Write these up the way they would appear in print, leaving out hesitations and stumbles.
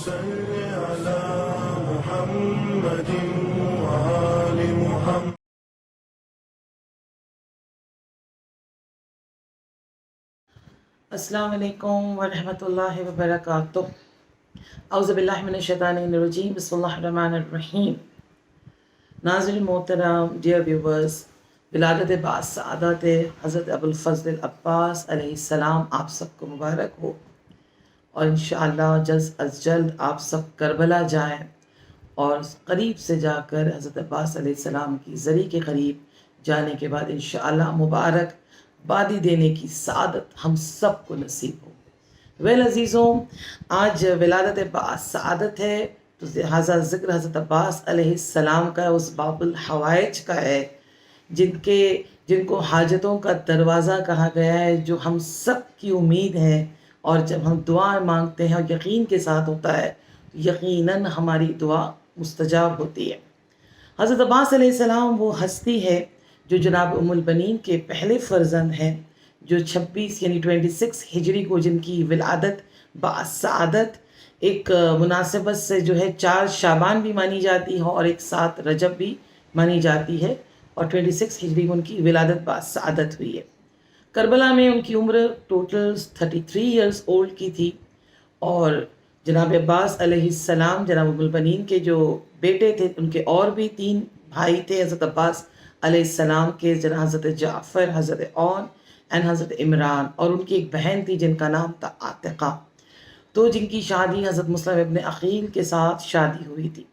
صل على محمد وآل محمد. السلام علیکم ورحمۃ اللہ وبرکاتہ. اعوذ باللہ من الشیطان الرجیم. بسم اللہ الرحمن الرحیم. ناظرین محترم، ڈیئر ویورز، ولادت باسعادت حضرت ابوالفضل عباس علیہ السلام آپ سب کو مبارک ہو، اور انشاءاللہ جلد از جلد آپ سب کربلا جائیں اور قریب سے جا کر حضرت عباس علیہ السلام کی زری کے قریب جانے کے بعد انشاءاللہ مبارک بادی دینے کی سعادت ہم سب کو نصیب ہو. عزیزوں، آج ولادت باسعادت ہے، تو لہٰذا ذکر حضرت عباس علیہ السلام کا اس باب الحوائج کا ہے جن کو حاجتوں کا دروازہ کہا گیا ہے، جو ہم سب کی امید ہے، اور جب ہم دعا مانگتے ہیں اور یقین کے ساتھ ہوتا ہے تو یقیناً ہماری دعا مستجاب ہوتی ہے. حضرت عباس علیہ السلام وہ ہستی ہے جو جناب ام البنین کے پہلے فرزند ہیں، جو 26 یعنی 26 ہجری کو جن کی ولادت باسعادت ایک مناسبت سے جو ہے 4 شعبان بھی مانی جاتی ہے اور ایک 7 رجب بھی مانی جاتی ہے، اور 26 ہجری کو ان کی ولادت باسعادت ہوئی ہے. کربلا میں ان کی عمر ٹوٹل 33 ایئرس اولڈ کی تھی، اور جناب عباس علیہ السلام جناب ام البنین کے جو بیٹے تھے، ان کے اور بھی 3 بھائی تھے حضرت عباس علیہ السلام کے، حضرت جعفر، حضرت اون اینڈ حضرت عمران، اور ان کی ایک بہن تھی جن کا نام تھا عاتقہ، تو جن کی شادی حضرت مسلم ابن عقیل کے ساتھ شادی ہوئی تھی.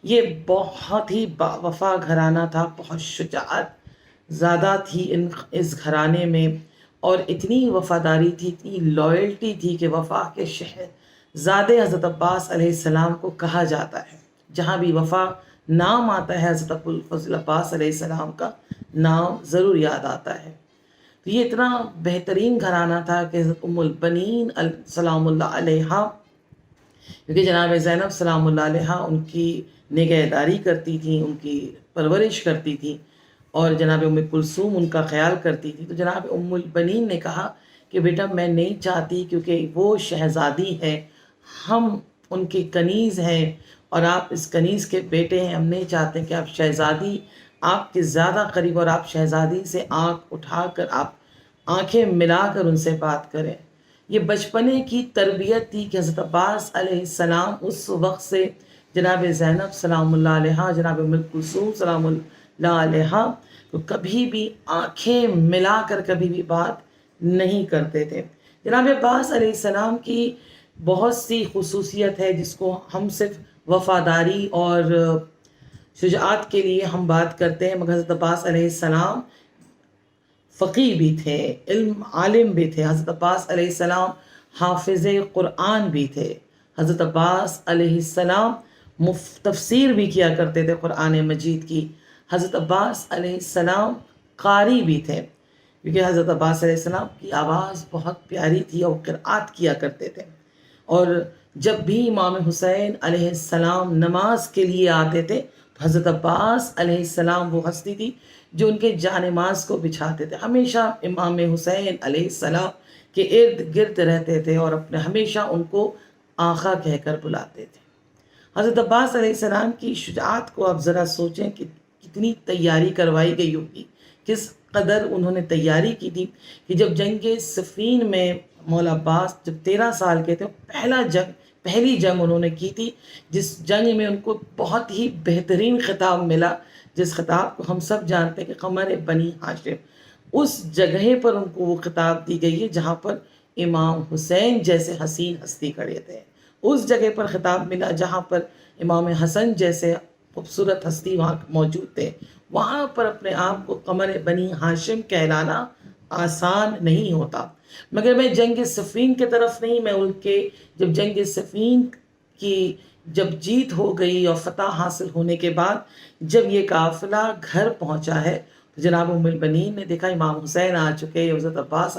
یہ بہت ہی باوفا گھرانہ تھا، بہت شجاعت زیادہ تھی اس گھرانے میں، اور اتنی وفاداری تھی، اتنی لائلٹی تھی کہ وفا کے شہزادے حضرت عباس علیہ السلام کو کہا جاتا ہے. جہاں بھی وفا نام آتا ہے حضرت ابوالفضل عباس علیہ السلام کا نام ضرور یاد آتا ہے. تو یہ اتنا بہترین گھرانہ تھا کہ حضرت ام البنین سلام اللہ علیہا، کیونکہ جناب زینب سلام اللہ علیہا ان کی نگہداری کرتی تھیں، ان کی پرورش کرتی تھیں، اور جناب ام کلثوم ان کا خیال کرتی تھی. تو جناب ام البنین نے کہا کہ بیٹا میں نہیں چاہتی، کیونکہ وہ شہزادی ہے، ہم ان کے کنیز ہیں اور آپ اس کنیز کے بیٹے ہیں، ہم نہیں چاہتے کہ آپ شہزادی آپ کے زیادہ قریب اور آپ شہزادی سے آنکھ اٹھا کر آپ آنکھیں ملا کر ان سے بات کریں. یہ بچپنے کی تربیت تھی کہ حضرت عباس علیہ السلام اس وقت سے جناب زینب سلام اللہ علیہا، جناب ام کلثوم سلام اللہ علیہا کو کبھی بھی آنکھیں ملا کر کبھی بھی بات نہیں کرتے تھے. جناب عباس علیہ السلام کی بہت سی خصوصیت ہے جس کو ہم صرف وفاداری اور شجاعت کے لیے ہم بات کرتے ہیں، مگر حضرت عباس علیہ السلام فقیہ بھی تھے، عالم بھی تھے. حضرت عباس علیہ السلام حافظ قرآن بھی تھے. حضرت عباس علیہ السلام تفسیر بھی کیا کرتے تھے قرآن مجید کی. حضرت عباس علیہ السلام قاری بھی تھے، کیونکہ حضرت عباس علیہ السلام کی آواز بہت پیاری تھی اور قرآت کیا کرتے تھے. اور جب بھی امام حسین علیہ السلام نماز کے لیے آتے تھے تو حضرت عباس علیہ السلام وہ ہستی تھی جو ان کے جانماز کو بچھاتے تھے. ہمیشہ امام حسین علیہ السلام کے ارد گرد رہتے تھے اور ہمیشہ ان کو آقا کہہ کر بلاتے تھے. حضرت عباس علیہ السلام کی شجاعت کو آپ ذرا سوچیں کہ کتنی تیاری کروائی گئی ہوگی، کس قدر انہوں نے تیاری کی تھی کہ جب جنگ صفین میں مولا عباس جب 13 سال کے تھے، پہلی جنگ انہوں نے کی تھی، جس جنگ میں ان کو بہت ہی بہترین خطاب ملا، جس خطاب کو ہم سب جانتے ہیں کہ قمر بنی ہاشم. اس جگہ پر ان کو وہ خطاب دی گئی ہے جہاں پر امام حسین جیسے حسین ہستی کھڑے تھے. اس جگہ پر خطاب ملا جہاں پر امام حسن جیسے خوبصورت ہستی وہاں موجود تھے. وہاں پر اپنے آپ کو قمر بنی ہاشم کہلانا آسان نہیں ہوتا. مگر میں جنگ صفین کی طرف نہیں، میں ان کے جب جنگ صفین کی جب جیت ہو گئی اور فتح حاصل ہونے کے بعد جب یہ قافلہ گھر پہنچا ہے تو جناب ام البنین نے دیکھا امام حسین آ چکے، حضرت عباس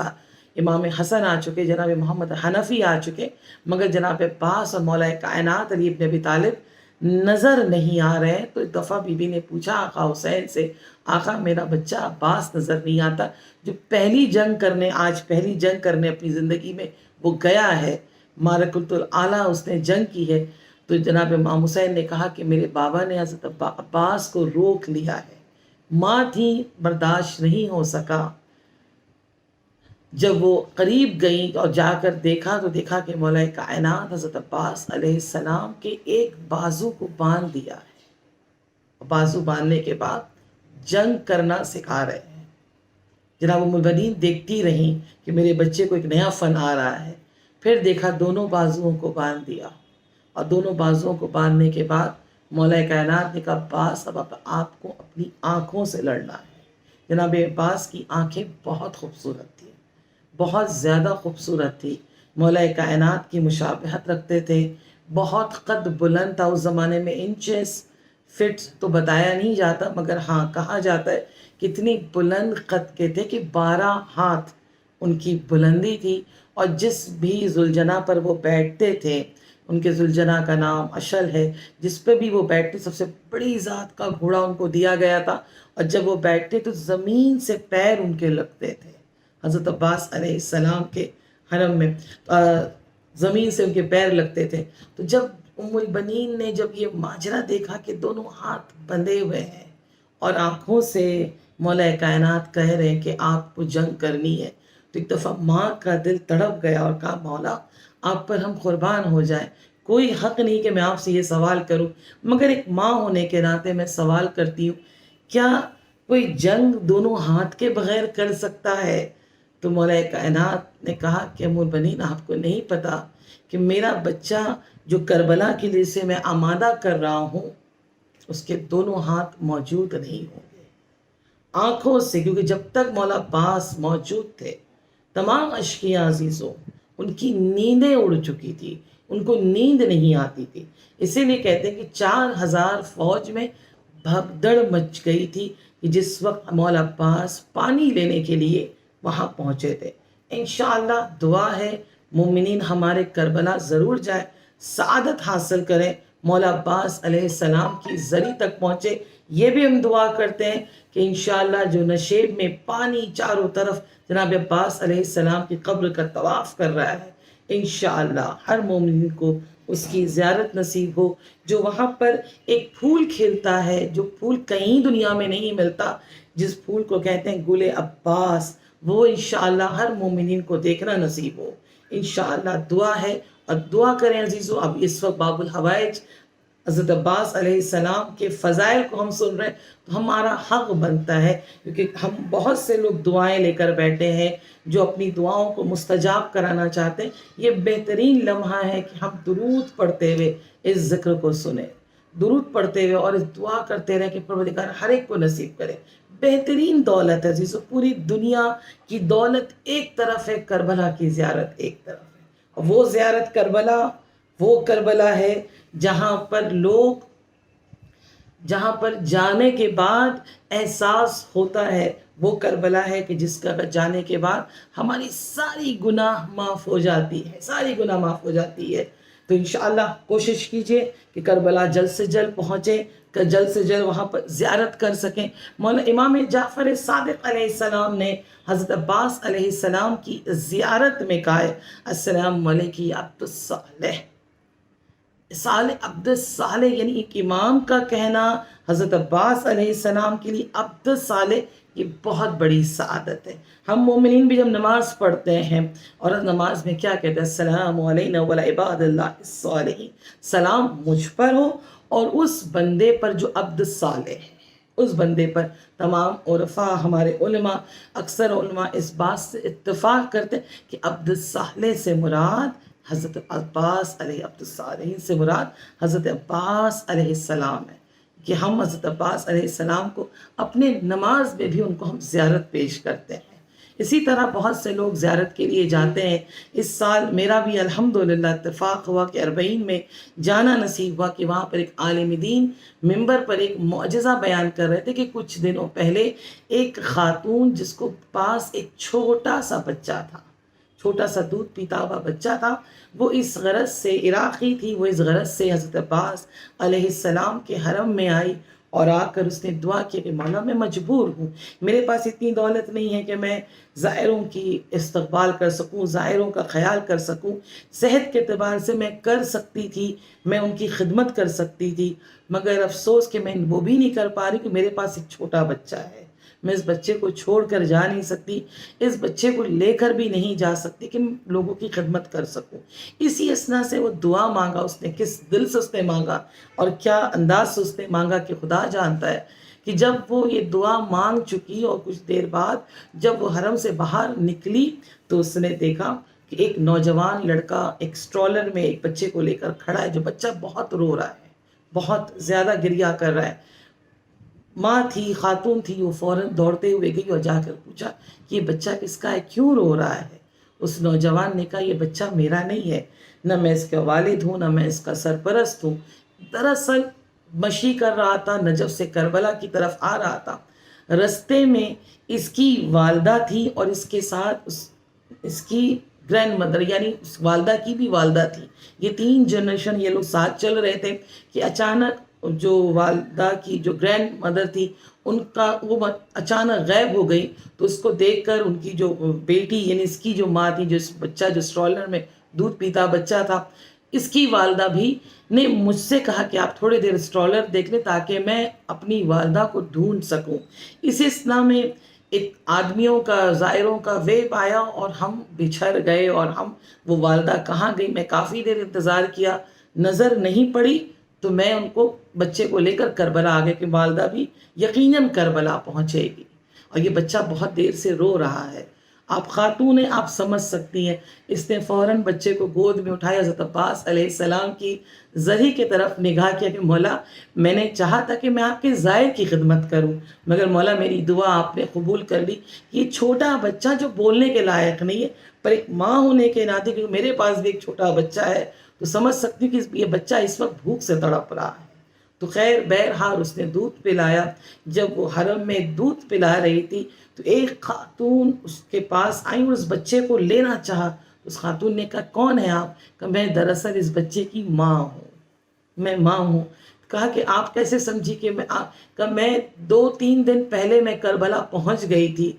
امام حسن آ چکے، جناب محمد حنفی آ چکے، مگر جناب عباس اور مولا کائنات علی ابن ابی طالب نظر نہیں آ رہے. تو ایک دفعہ بی بی نے پوچھا آقا حسین سے، آقا میرا بچہ عباس نظر نہیں آتا، جو پہلی جنگ کرنے اپنی زندگی میں وہ گیا ہے، معرکۃ الاعلیٰ اس نے جنگ کی ہے، تو جناب امام حسین نے کہا کہ میرے بابا نے حضرت عباس کو روک لیا ہے، ماں تھی برداشت نہیں ہو سکا۔ جب وہ قریب گئیں اور جا کر دیکھا تو دیکھا کہ مولا کائنات حضرت عباس علیہ السلام کے ایک بازو کو باندھ دیا ہے، بازو باندھنے کے بعد جنگ کرنا سکھا رہے ہیں۔ جناب ام البنین دیکھتی رہیں کہ میرے بچے کو ایک نیا فن آ رہا ہے۔ پھر دیکھا دونوں بازوؤں کو باندھ دیا، اور دونوں بازوؤں کو باندھنے کے بعد مولا کائنات نے کہا عباس اب آپ کو اپنی آنکھوں سے لڑنا ہے۔ جناب عباس کی آنکھیں بہت خوبصورت تھیں، بہت زیادہ خوبصورت تھی، مولا کائنات کی مشابہت رکھتے تھے، بہت قد بلند تھا۔ اس زمانے میں انچز فٹ تو بتایا نہیں جاتا، مگر ہاں کہا جاتا ہے کہ اتنی بلند قد کے تھے کہ 12 ہاتھ ان کی بلندی تھی، اور جس بھی زلجنا پر وہ بیٹھتے تھے، ان کے زلجنا کا نام اشل ہے، جس پہ بھی وہ بیٹھتے سب سے بڑی ذات کا گھوڑا ان کو دیا گیا تھا، اور جب وہ بیٹھتے تو زمین سے پیر ان کے لگتے تھے۔ حضرت عباس علیہ السلام کے حرم میں زمین سے ان کے پیر لگتے تھے۔ تو جب ام البنین نے جب یہ ماجرا دیکھا کہ دونوں ہاتھ بندھے ہوئے ہیں اور آنکھوں سے مولا کائنات کہہ رہے ہیں کہ آپ کو جنگ کرنی ہے، تو ایک دفعہ ماں کا دل تڑپ گیا اور کہا مولا آپ پر ہم قربان ہو جائیں، کوئی حق نہیں کہ میں آپ سے یہ سوال کروں، مگر ایک ماں ہونے کے ناطے میں سوال کرتی ہوں، کیا کوئی جنگ دونوں ہاتھ کے بغیر کر سکتا ہے؟ تو مولا کائنات نے کہا کہ ام البنین آپ کو نہیں پتا کہ میرا بچہ جو کربلا کے لیے سے میں آمادہ کر رہا ہوں، اس کے دونوں ہاتھ موجود نہیں ہوں گے آنکھوں سے، کیونکہ جب تک مولا عباس موجود تھے تمام اشقیاء عزیزوں ان کی نیندیں اڑ چکی تھی، ان کو نیند نہیں آتی تھی۔ اسی لیے کہتے ہیں کہ 4000 فوج میں بھگدڑ مچ گئی تھی کہ جس وقت مولا عباس پانی لینے کے لیے وہاں پہنچے تھے۔ انشاءاللہ دعا ہے مومنین ہمارے کربلا ضرور جائے، سعادت حاصل کریں، مولا عباس علیہ السلام کی زری تک پہنچے۔ یہ بھی ہم دعا کرتے ہیں کہ انشاءاللہ جو نشیب میں پانی چاروں طرف جناب عباس علیہ السلام کی قبر کا طواف کر رہا ہے، انشاءاللہ ہر مومن کو اس کی زیارت نصیب ہو۔ جو وہاں پر ایک پھول کھلتا ہے، جو پھول کہیں دنیا میں نہیں ملتا، جس پھول کو کہتے ہیں گل عباس، وہ انشاءاللہ ہر مومنین کو دیکھنا نصیب ہو۔ انشاءاللہ دعا ہے، اور دعا کریں عزیزو۔ اب اس وقت باب الحوائج حضرت عباس علیہ السلام کے فضائل کو ہم سن رہے ہیں، تو ہمارا حق بنتا ہے، کیونکہ ہم بہت سے لوگ دعائیں لے کر بیٹھے ہیں جو اپنی دعاؤں کو مستجاب کرانا چاہتے ہیں۔ یہ بہترین لمحہ ہے کہ ہم درود پڑھتے ہوئے اس ذکر کو سنیں، درود پڑھتے ہوئے اور اس دعا کرتے رہیں کہ پروردگار ہر ایک کو نصیب کرے۔ بہترین دولت ہے عزیزو، پوری دنیا کی دولت ایک طرف ہے، کربلا کی زیارت ایک طرف ہے، اور وہ زیارت کربلا، وہ کربلا ہے جہاں پر جانے کے بعد احساس ہوتا ہے، وہ کربلا ہے کہ جس کا جانے کے بعد ہماری ساری گناہ معاف ہو جاتی ہے، ساری گناہ معاف ہو جاتی ہے۔ تو انشاءاللہ کوشش کیجئے کہ کربلا جلد سے جلد پہنچے، کہ جلد سے جلد وہاں پر زیارت کر سکیں۔ مولانا امام جعفر صادق علیہ السلام نے حضرت عباس علیہ السلام کی زیارت میں کہا ہے السلام علیکم یا عبد الصالح، صالح عبد الصالح، یعنی ایک امام کا کہنا حضرت عباس علیہ السلام کے لیے عبد الصالح، یہ بہت بڑی سعادت ہے۔ ہم مومنین بھی جب نماز پڑھتے ہیں اور نماز میں کیا کہتے ہیں، السلام علینا وعلی عباد اللہ الصالحین، سلام مجھ پر ہو اور اس بندے پر جو عبد الصالح ہے، اس بندے پر۔ تمام عرفاء ہمارے علماء، اکثر علماء اس بات سے اتفاق کرتے ہیں کہ عبد الصالح سے مراد حضرت عباس علیہ، عبد الصالحین سے مراد حضرت عباس علیہ السلام ہے، کہ ہم حضرت عباس علیہ السلام کو اپنے نماز میں بھی ان کو ہم زیارت پیش کرتے ہیں۔ اسی طرح بہت سے لوگ زیارت کے لیے جاتے ہیں۔ اس سال میرا بھی الحمدللہ اتفاق ہوا کہ 40 میں جانا نصیب ہوا، کہ وہاں پر ایک عالم دین ممبر پر ایک معجزہ بیان کر رہے تھے کہ کچھ دنوں پہلے ایک خاتون جس کو پاس ایک چھوٹا سا بچہ تھا، چھوٹا سا دودھ پیتا ہوا بچہ تھا، وہ اس غرض سے، عراقی تھی وہ، اس غرض سے حضرت عباس علیہ السلام کے حرم میں آئی اور آ کر اس نے دعا کی کہ مولا میں مجبور ہوں، میرے پاس اتنی دولت نہیں ہے کہ میں زائروں کی استقبال کر سکوں، زائروں کا خیال کر سکوں، صحت کے اعتبار سے میں کر سکتی تھی، میں ان کی خدمت کر سکتی تھی، مگر افسوس کہ میں وہ بھی نہیں کر پا رہی کہ میرے پاس ایک چھوٹا بچہ ہے، میں اس بچے کو چھوڑ کر جا نہیں سکتی، اس بچے کو لے کر بھی نہیں جا سکتی کہ لوگوں کی خدمت کر سکوں۔ اسی اسنا سے وہ دعا مانگا، اس نے کس دل سے اس نے مانگا اور کیا انداز سے اس نے مانگا کہ خدا جانتا ہے کہ جب وہ یہ دعا مانگ چکی اور کچھ دیر بعد جب وہ حرم سے باہر نکلی تو اس نے دیکھا کہ ایک نوجوان لڑکا ایک سٹرولر میں ایک بچے کو لے کر کھڑا ہے، جو بچہ بہت رو رہا ہے، بہت زیادہ گریا کر رہا ہے۔ ماں تھی، خاتون تھی، وہ فوراً دوڑتے ہوئے گئی اور جا کر پوچھا کہ یہ بچہ کس کا ہے، کیوں رو رہا ہے؟ اس نوجوان نے کہا یہ بچہ میرا نہیں ہے، نہ میں اس کا والد ہوں، نہ میں اس کا سرپرست ہوں، دراصل مشی کر رہا تھا، نجف سے کربلا کی طرف آ رہا تھا، رستے میں اس کی والدہ تھی اور اس کے ساتھ اس کی گرینڈ مدر یعنی اس والدہ کی بھی والدہ تھی، یہ 3 جنریشن یہ لوگ ساتھ چل رہے تھے کہ اچانک جو والدہ کی جو گرینڈ مدر تھی ان کا وہ اچانک غائب ہو گئی، تو اس کو دیکھ کر ان کی جو بیٹی یعنی اس کی جو ماں تھی، جو بچہ جو سٹرولر میں دودھ پیتا بچہ تھا، اس کی والدہ بھی نے مجھ سے کہا کہ آپ تھوڑی دیر سٹرولر دیکھ لیں تاکہ میں اپنی والدہ کو ڈھونڈ سکوں۔ اس اسنا میں ایک آدمیوں کا زائروں کا ویب آیا اور ہم بچھڑ گئے اور وہ والدہ کہاں گئی، میں کافی دیر انتظار کیا، نظر نہیں پڑی، تو میں ان کو بچے کو لے کر کربلا آ گئے کہ والدہ بھی یقیناً کربلا پہنچے گی، اور یہ بچہ بہت دیر سے رو رہا ہے۔ آپ خاتون ہیں، آپ سمجھ سکتی ہیں، اس نے فوراً بچے کو گود میں اٹھایا، حضرت عباس علیہ السلام کی زری کی طرف نگاہ کیا کہ مولا میں نے چاہا تھا کہ میں آپ کے زائر کی خدمت کروں، مگر مولا میری دعا آپ نے قبول کر لی، یہ چھوٹا بچہ جو بولنے کے لائق نہیں ہے، پر ایک ماں ہونے کے ناطے کہ میرے پاس بھی ایک چھوٹا بچہ ہے تو سمجھ سکتی ہوں کہ یہ بچہ اس وقت بھوک سے تڑپ رہا ہے۔ تو خیر بہرحال اس نے دودھ پلایا، جب وہ حرم میں دودھ پلا رہی تھی تو ایک خاتون اس کے پاس آئی اور اس بچے کو لینا چاہا، اس خاتون نے کہا کون ہے آپ؟ کہ میں دراصل اس بچے کی ماں ہوں، میں ماں ہوں۔ کہا کہ آپ کیسے سمجھی کہ میں 2-3 دن پہلے میں کربلا پہنچ گئی تھی،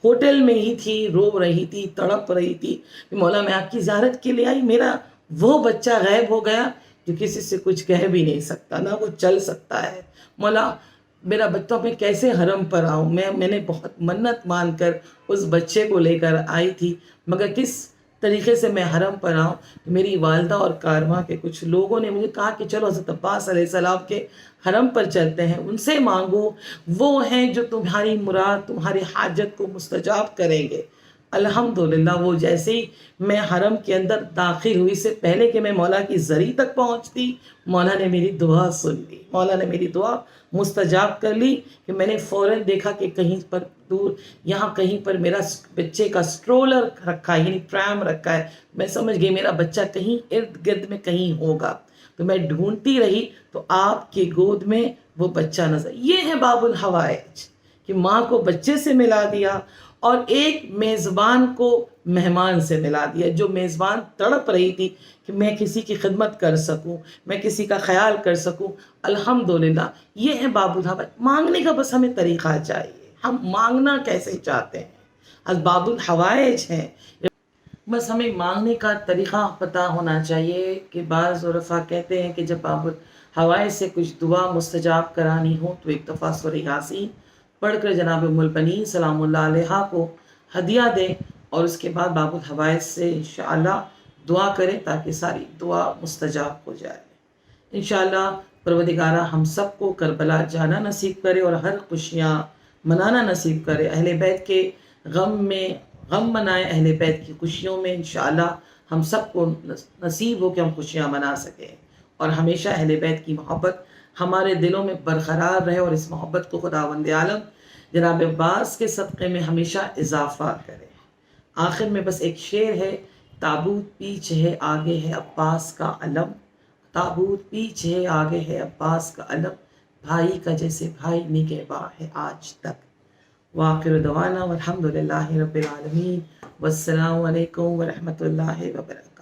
ہوٹل میں ہی تھی، رو رہی تھی، تڑپ رہی تھی کہ مولا میں آپ کی زیارت کے لیے آئی، میرا وہ بچہ غائب ہو گیا جو کسی سے کچھ کہہ بھی نہیں سکتا، نہ وہ چل سکتا ہے، مولا میرا بچہ میں کیسے حرم پر آؤں؟ میں نے بہت منت مان کر اس بچے کو لے کر آئی تھی، مگر کس طریقے سے میں حرم پر آؤں؟ میری والدہ اور کارواں کے کچھ لوگوں نے مجھے کہا کہ چلو حضرت عباس علیہ السلام کے حرم پر چلتے ہیں، ان سے مانگو، وہ ہیں جو تمہاری مراد تمہاری حاجت کو مستجاب کریں گے۔ الحمدللہ وہ جیسے ہی میں حرم کے اندر داخل ہوئی سے پہلے کہ میں مولا کی زری تک پہنچتی، مولا نے میری دعا سن لی، مولا نے میری دعا مستجاب کر لی کہ میں نے فوراً دیکھا کہ کہیں پر دور یہاں کہیں پر میرا بچے کا سٹرولر رکھا ہے یعنی پرام رکھا ہے، میں سمجھ گئی میرا بچہ کہیں ارد گرد میں کہیں ہوگا، تو میں ڈھونڈتی رہی تو آپ کی گود میں وہ بچہ نظر۔ یہ ہے باب الحوائج کہ ماں کو بچے سے ملا دیا اور ایک میزبان کو مہمان سے ملا دیا، جو میزبان تڑپ رہی تھی کہ میں کسی کی خدمت کر سکوں، میں کسی کا خیال کر سکوں۔ الحمدللہ یہ ہے باب الحوائج۔ مانگنے کا بس ہمیں طریقہ چاہیے، ہم مانگنا کیسے چاہتے ہیں، از باب الحوائج ہیں، بس ہمیں مانگنے کا طریقہ پتہ ہونا چاہیے۔ کہ بعض عرفاء کہتے ہیں کہ جب باب الحوائج سے کچھ دعا مستجاب کرانی ہو تو ایک دفعہ سورہ یاسین پڑھ کر جناب ام البنین سلام اللہ علیہا کو ہدیہ دیں اور اس کے بعد باب الحوائج سے انشاءاللہ دعا کریں تاکہ ساری دعا مستجاب ہو جائے۔ انشاءاللہ پروردگارہ ہم سب کو کربلا جانا نصیب کرے اور ہر خوشیاں منانا نصیب کرے، اہل بیت کے غم میں غم منائے، اہل بیت کی خوشیوں میں انشاءاللہ ہم سب کو نصیب ہو کہ ہم خوشیاں منا سکیں، اور ہمیشہ اہل بیت کی محبت ہمارے دلوں میں برقرار رہے اور اس محبت کو خداوند عالم جناب عباس کے صدقے میں ہمیشہ اضافہ کرے۔ آخر میں بس ایک شعر ہے، تابوت پیچھے ہے آگے ہے عباس کا علم، تابوت پیچھے ہے آگے ہے عباس کا علم، بھائی کا جیسے بھائی نگہباں ہے آج تک۔ وآخر دعوانا والحمد للہ رب العالمین، والسلام علیکم ورحمۃ اللہ وبرکاتہ۔